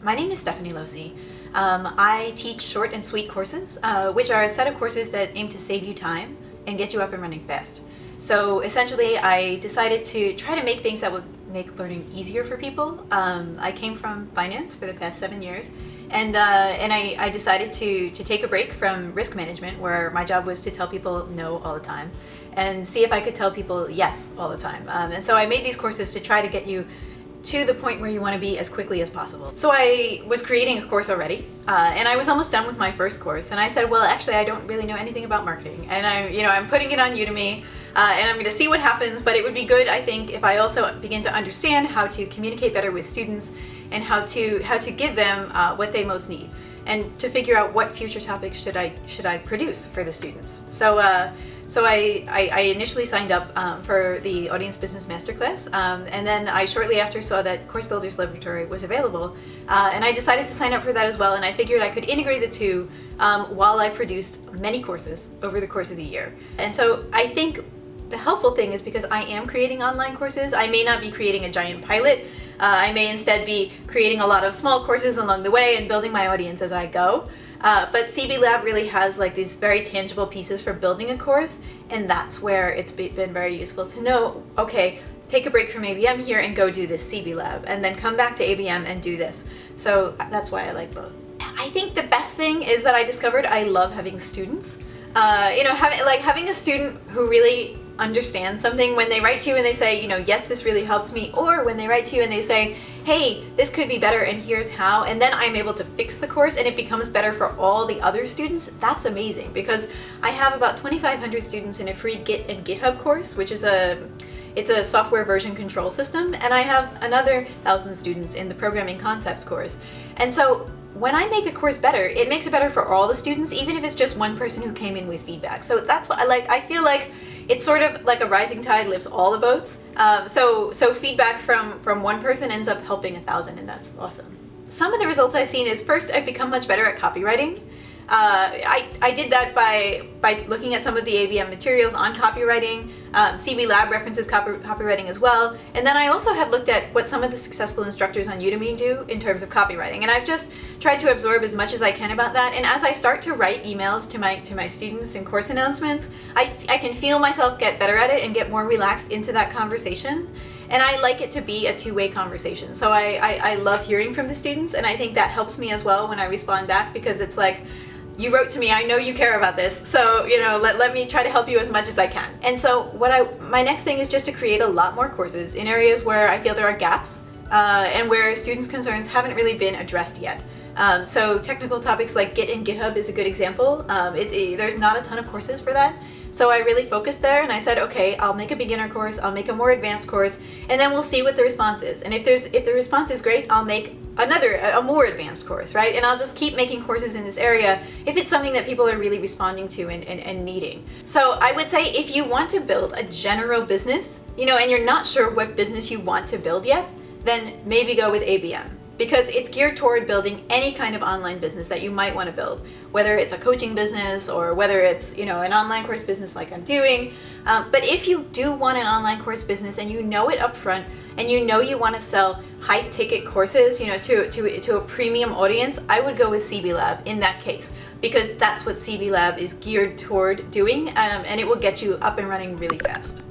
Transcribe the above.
My name is Stephanie Losi. I teach short and sweet courses, which are a set of courses that aim to save you time and get you up and running fast. So essentially, I decided to try to make things that would make learning easier for people. I came from finance for the past 7 years, and I decided to take a break from risk management, where my job was to tell people no all the time, and see if I could tell people yes all the time. And so I made these courses to try to get you to the point where you want to be as quickly as possible. So I was creating a course already, and I was almost done with my first course, and I said, well, actually I don't really know anything about marketing, and I'm putting it on Udemy, and I'm going to see what happens, but it would be good, I think, if I also begin to understand how to communicate better with students and how to give them what they most need, and to figure out what future topics should I produce for the students. So I initially signed up for the Audience Business Masterclass, and then I shortly after saw that Course Builders Laboratory was available, and I decided to sign up for that as well, and I figured I could integrate the two while I produced many courses over the course of the year. And so I think the helpful thing is, because I am creating online courses, I may not be creating a giant pilot. I may instead be creating a lot of small courses along the way and building my audience as I go. But CB Lab really has like these very tangible pieces for building a course, and that's where it's been very useful to know, okay, take a break from ABM here and go do this CB Lab, and then come back to ABM and do this. So that's why I like both. I think the best thing is that I discovered I love having students. Having a student who really understands something when they write to you and they say, yes, this really helped me, or when they write to you and they say, hey, this could be better and here's how, and then I'm able to fix the course and it becomes better for all the other students. That's amazing, because I have about 2,500 students in a free Git and GitHub course, which is it's a software version control system, and I have another 1,000 students in the programming concepts course. And so when I make a course better, it makes it better for all the students, even if it's just one person who came in with feedback. So that's what I like. I feel like it's sort of like a rising tide lifts all the boats. So feedback from one person ends up helping 1,000, and that's awesome. Some of the results I've seen is, first, I've become much better at copywriting. I did that by looking at some of the ABM materials on copywriting. CB Lab references copywriting as well. And then I also have looked at what some of the successful instructors on Udemy do in terms of copywriting. And I've just tried to absorb as much as I can about that. And as I start to write emails to my students and course announcements, I can feel myself get better at it and get more relaxed into that conversation. And I like it to be a two-way conversation. So I love hearing from the students, and I think that helps me as well when I respond back, because it's like, you wrote to me, I know you care about this, so let me try to help you as much as I can. And so my next thing is just to create a lot more courses in areas where I feel there are gaps, and where students' concerns haven't really been addressed yet. So technical topics like Git and GitHub is a good example. There's not a ton of courses for that. So I really focused there, and I said, okay, I'll make a beginner course, I'll make a more advanced course, and then we'll see what the response is. And if the response is great, I'll make a more advanced course, right? And I'll just keep making courses in this area if it's something that people are really responding to and needing. So I would say, if you want to build a general business, and you're not sure what business you want to build yet, then maybe go with ABM. Because it's geared toward building any kind of online business that you might want to build, whether it's a coaching business or whether it's an online course business like I'm doing. But if you do want an online course business and you know it up front, and you want to sell high ticket courses to a premium audience, I would go with CB Lab in that case, because that's what CB Lab is geared toward doing, and it will get you up and running really fast.